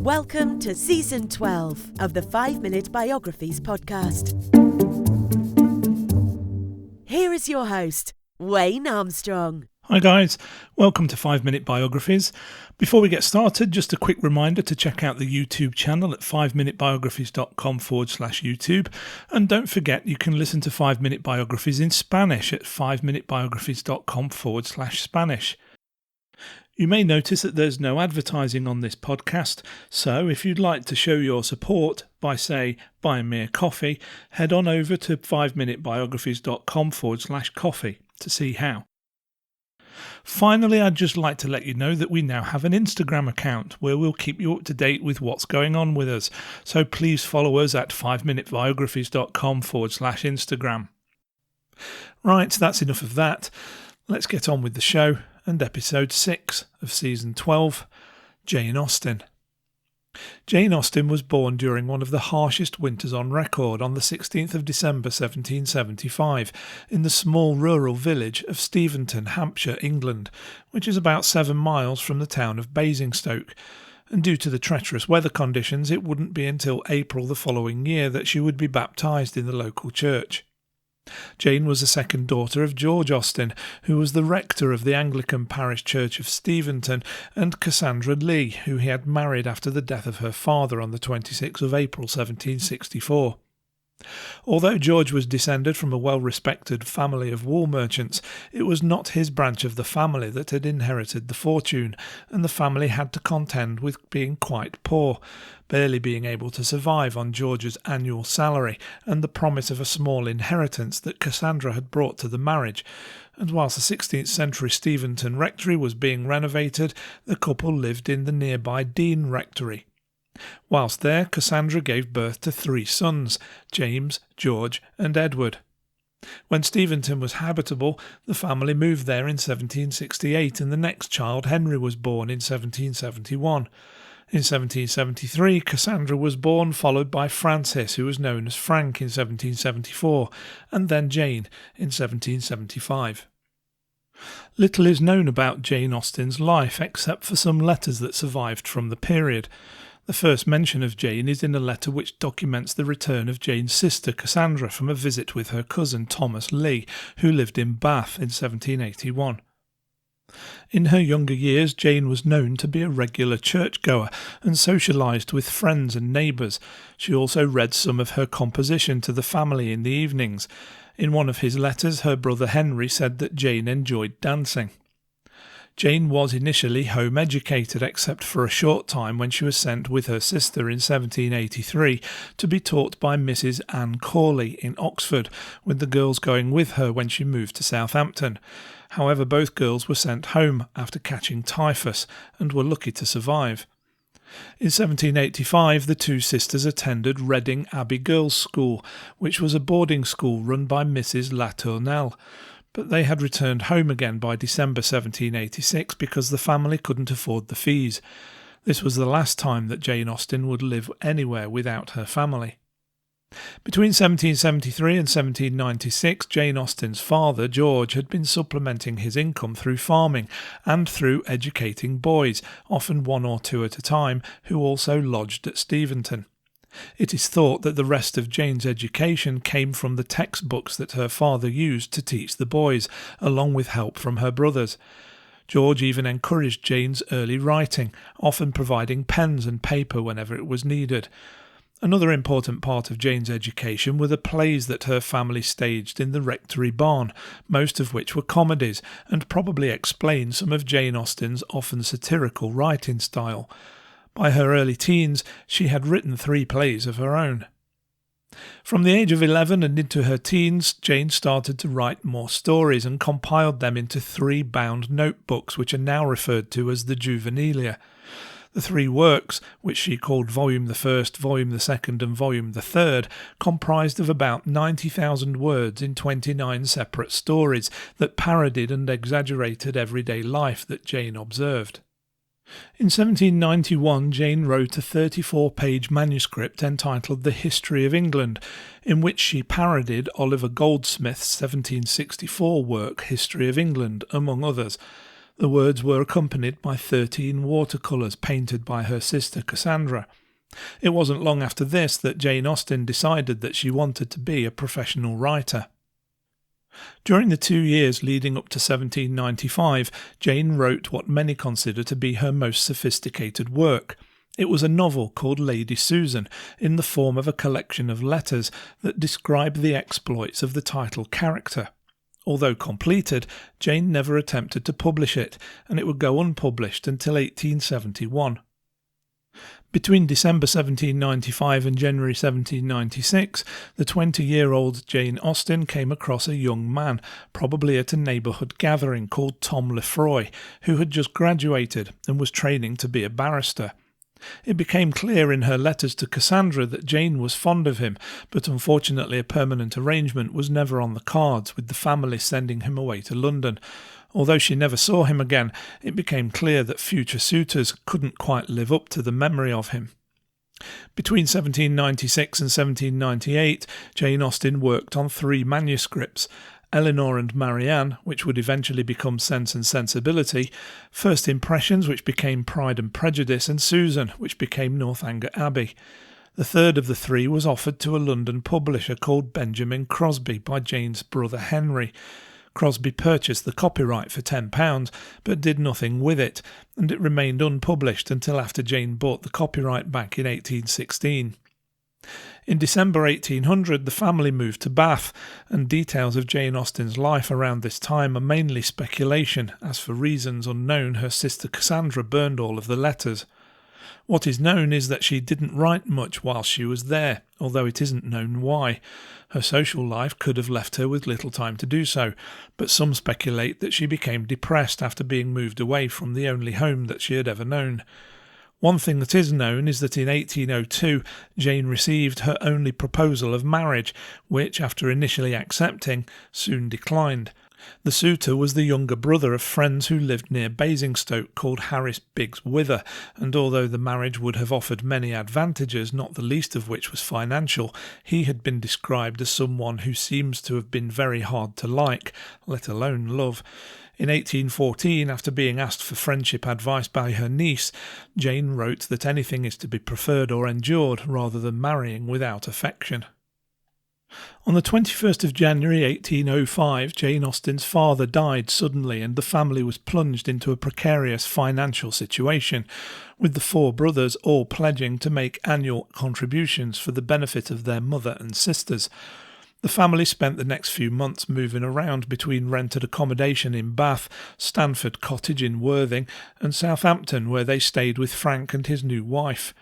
Welcome to Season 12 of the 5-Minute Biographies podcast. Here is your host, Wayne Armstrong. Hi guys, welcome to 5-Minute Biographies. Before we get started, just a quick reminder to check out the YouTube channel at 5minutebiographies.com/YouTube. And don't forget you can listen to 5-Minute Biographies in Spanish at 5minutebiographies.com/Spanish. You may notice that there's no advertising on this podcast, so if you'd like to show your support by, say, buying me a coffee, head on over to 5minutebiographies.com/coffee to see how. Finally, I'd just like to let you know that we now have an Instagram account where we'll keep you up to date with what's going on with us, so please follow us at 5minutebiographies.com/Instagram. Right, that's enough of that. Let's get on with the show and episode 6 of season 12, Jane Austen. Jane Austen was born during one of the harshest winters on record on the 16th of December 1775 in the small rural village of Steventon, Hampshire, England, which is about 7 miles from the town of Basingstoke, and due to the treacherous weather conditions it wouldn't be until April the following year that she would be baptised in the local church. Jane was the second daughter of George Austen, who was the rector of the Anglican parish church of Steventon, and Cassandra Lee, who he had married after the death of her father on the 26th of April 1764. Although George was descended from a well-respected family of wool merchants, it was not his branch of the family that had inherited the fortune, and the family had to contend with being quite poor, barely being able to survive on George's annual salary and the promise of a small inheritance that Cassandra had brought to the marriage. And whilst the 16th century Steventon rectory was being renovated, the couple lived in the nearby Dean rectory. Whilst there, Cassandra gave birth to 3 sons, James, George and Edward. When Steventon was habitable, the family moved there in 1768 and the next child, Henry, was born in 1771. In 1773, Cassandra was born, followed by Francis, who was known as Frank, in 1774, and then Jane in 1775. Little is known about Jane Austen's life except for some letters that survived from the period. The first mention of Jane is in a letter which documents the return of Jane's sister Cassandra from a visit with her cousin Thomas Lee, who lived in Bath in 1781. In her younger years, Jane was known to be a regular churchgoer and socialised with friends and neighbours. She also read some of her composition to the family in the evenings. In one of his letters, her brother Henry said that Jane enjoyed dancing. Jane was initially home educated, except for a short time when she was sent with her sister in 1783 to be taught by Mrs. Anne Corley in Oxford, with the girls going with her when she moved to Southampton. However, both girls were sent home after catching typhus and were lucky to survive. In 1785, the 2 sisters attended Reading Abbey Girls' School, which was a boarding school run by Mrs. Latournelle. But they had returned home again by December 1786 because the family couldn't afford the fees. This was the last time that Jane Austen would live anywhere without her family. Between 1773 and 1796, Jane Austen's father, George, had been supplementing his income through farming and through educating boys, often 1 or 2 at a time, who also lodged at Steventon. It is thought that the rest of Jane's education came from the textbooks that her father used to teach the boys, along with help from her brothers. George even encouraged Jane's early writing, often providing pens and paper whenever it was needed. Another important part of Jane's education were the plays that her family staged in the rectory barn, most of which were comedies, and probably explain some of Jane Austen's often satirical writing style. By her early teens, she had written 3 plays of her own. From the age of 11 and into her teens, Jane started to write more stories and compiled them into 3 bound notebooks, which are now referred to as the Juvenilia. The 3 works, which she called Volume the First, Volume the Second and Volume the Third, comprised of about 90,000 words in 29 separate stories that parodied and exaggerated everyday life that Jane observed. In 1791, Jane wrote a 34-page manuscript entitled The History of England, in which she parodied Oliver Goldsmith's 1764 work History of England, among others. The words were accompanied by 13 watercolours painted by her sister Cassandra. It wasn't long after this that Jane Austen decided that she wanted to be a professional writer. During the 2 years leading up to 1795, Jane wrote what many consider to be her most sophisticated work. It was a novel called Lady Susan, in the form of a collection of letters that describe the exploits of the title character. Although completed, Jane never attempted to publish it, and it would go unpublished until 1871. Between December 1795 and January 1796, the 20-year-old Jane Austen came across a young man, probably at a neighbourhood gathering, called Tom Lefroy, who had just graduated and was training to be a barrister. It became clear in her letters to Cassandra that Jane was fond of him, but unfortunately a permanent arrangement was never on the cards, with the family sending him away to London. Although she never saw him again, it became clear that future suitors couldn't quite live up to the memory of him. Between 1796 and 1798, Jane Austen worked on 3 manuscripts: Eleanor and Marianne, which would eventually become Sense and Sensibility, First Impressions, which became Pride and Prejudice, and Susan, which became Northanger Abbey. The third of the 3 was offered to a London publisher called Benjamin Crosby by Jane's brother Henry. Crosby purchased the copyright for £10, but did nothing with it, and it remained unpublished until after Jane bought the copyright back in 1816. In December 1800, the family moved to Bath, and details of Jane Austen's life around this time are mainly speculation, as for reasons unknown her sister Cassandra burned all of the letters. What is known is that she didn't write much while she was there, although it isn't known why. Her social life could have left her with little time to do so, but some speculate that she became depressed after being moved away from the only home that she had ever known. One thing that is known is that in 1802 Jane received her only proposal of marriage, which, after initially accepting, soon declined. The suitor was the younger brother of friends who lived near Basingstoke called Harris Biggs Wither, and although the marriage would have offered many advantages, not the least of which was financial, he had been described as someone who seems to have been very hard to like, let alone love. In 1814, after being asked for friendship advice by her niece, Jane wrote that anything is to be preferred or endured rather than marrying without affection. On the 21st of January 1805, Jane Austen's father died suddenly, and the family was plunged into a precarious financial situation, with the 4 brothers all pledging to make annual contributions for the benefit of their mother and sisters. The family spent the next few months moving around between rented accommodation in Bath, Stanford Cottage in Worthing, and Southampton, where they stayed with Frank and his new wife.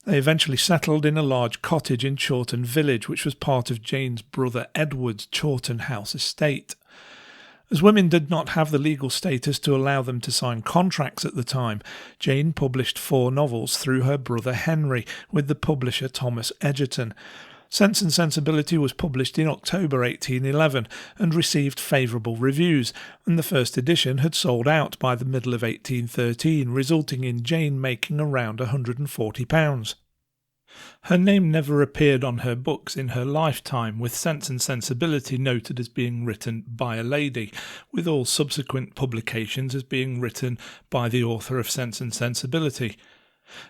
They eventually settled in a large cottage in Chawton Village, which was part of Jane's brother Edward's Chawton House estate. As women did not have the legal status to allow them to sign contracts at the time, Jane published 4 novels through her brother Henry with the publisher Thomas Egerton. Sense and Sensibility was published in October 1811 and received favourable reviews, and the first edition had sold out by the middle of 1813, resulting in Jane making around £140. Her name never appeared on her books in her lifetime, with Sense and Sensibility noted as being written by a lady, with all subsequent publications as being written by the author of Sense and Sensibility.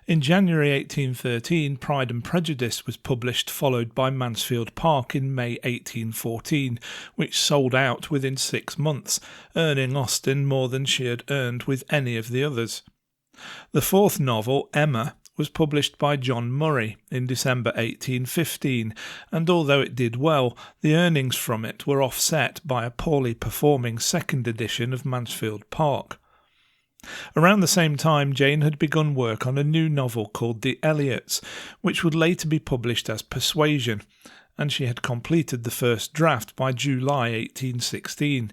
In January 1813, Pride and Prejudice was published, followed by Mansfield Park in May 1814, which sold out within 6 months, earning Austen more than she had earned with any of the others. The 4th novel, Emma, was published by John Murray in December 1815, and although it did well, the earnings from it were offset by a poorly performing 2nd edition of Mansfield Park. Around the same time, Jane had begun work on a new novel called The Elliots, which would later be published as Persuasion, and she had completed the first draft by July 1816.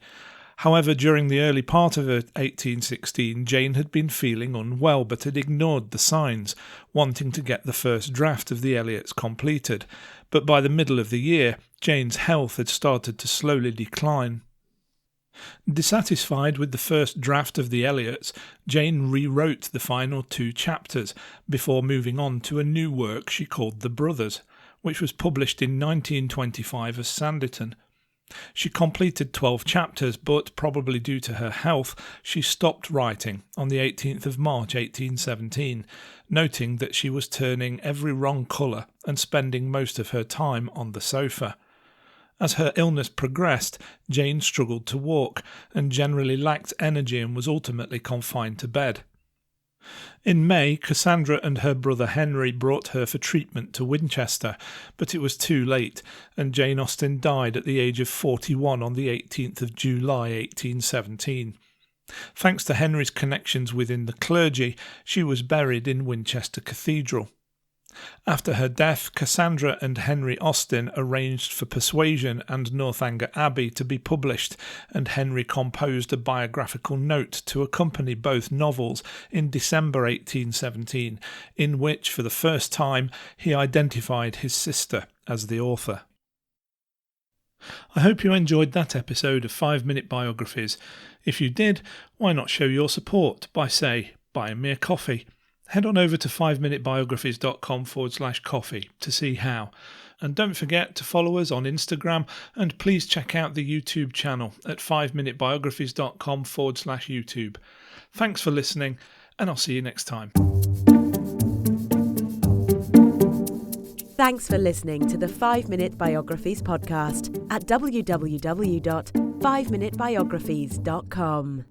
However, during the early part of 1816, Jane had been feeling unwell but had ignored the signs, wanting to get the first draft of The Elliots completed, but by the middle of the year, Jane's health had started to slowly decline. Dissatisfied with the first draft of The Elliots, Jane rewrote the final 2 chapters before moving on to a new work she called The Brothers, which was published in 1925 as Sanditon. She completed 12 chapters, but probably due to her health, she stopped writing on the 18th of March 1817, noting that she was turning every wrong colour and spending most of her time on the sofa. As her illness progressed, Jane struggled to walk and generally lacked energy and was ultimately confined to bed. In May, Cassandra and her brother Henry brought her for treatment to Winchester, but it was too late, and Jane Austen died at the age of 41 on the 18th of July 1817. Thanks to Henry's connections within the clergy, she was buried in Winchester Cathedral. After her death, Cassandra and Henry Austen arranged for Persuasion and Northanger Abbey to be published, and Henry composed a biographical note to accompany both novels in December 1817, in which, for the first time, he identified his sister as the author. I hope you enjoyed that episode of 5-Minute Biographies. If you did, why not show your support by, say, buying me a coffee? Head on over to 5minutebiographies.com/coffee to see how. And don't forget to follow us on Instagram, and please check out the YouTube channel at 5minutebiographies.com/YouTube. Thanks for listening, and I'll see you next time. Thanks for listening to the 5-Minute Biographies podcast at www.5minutebiographies.com.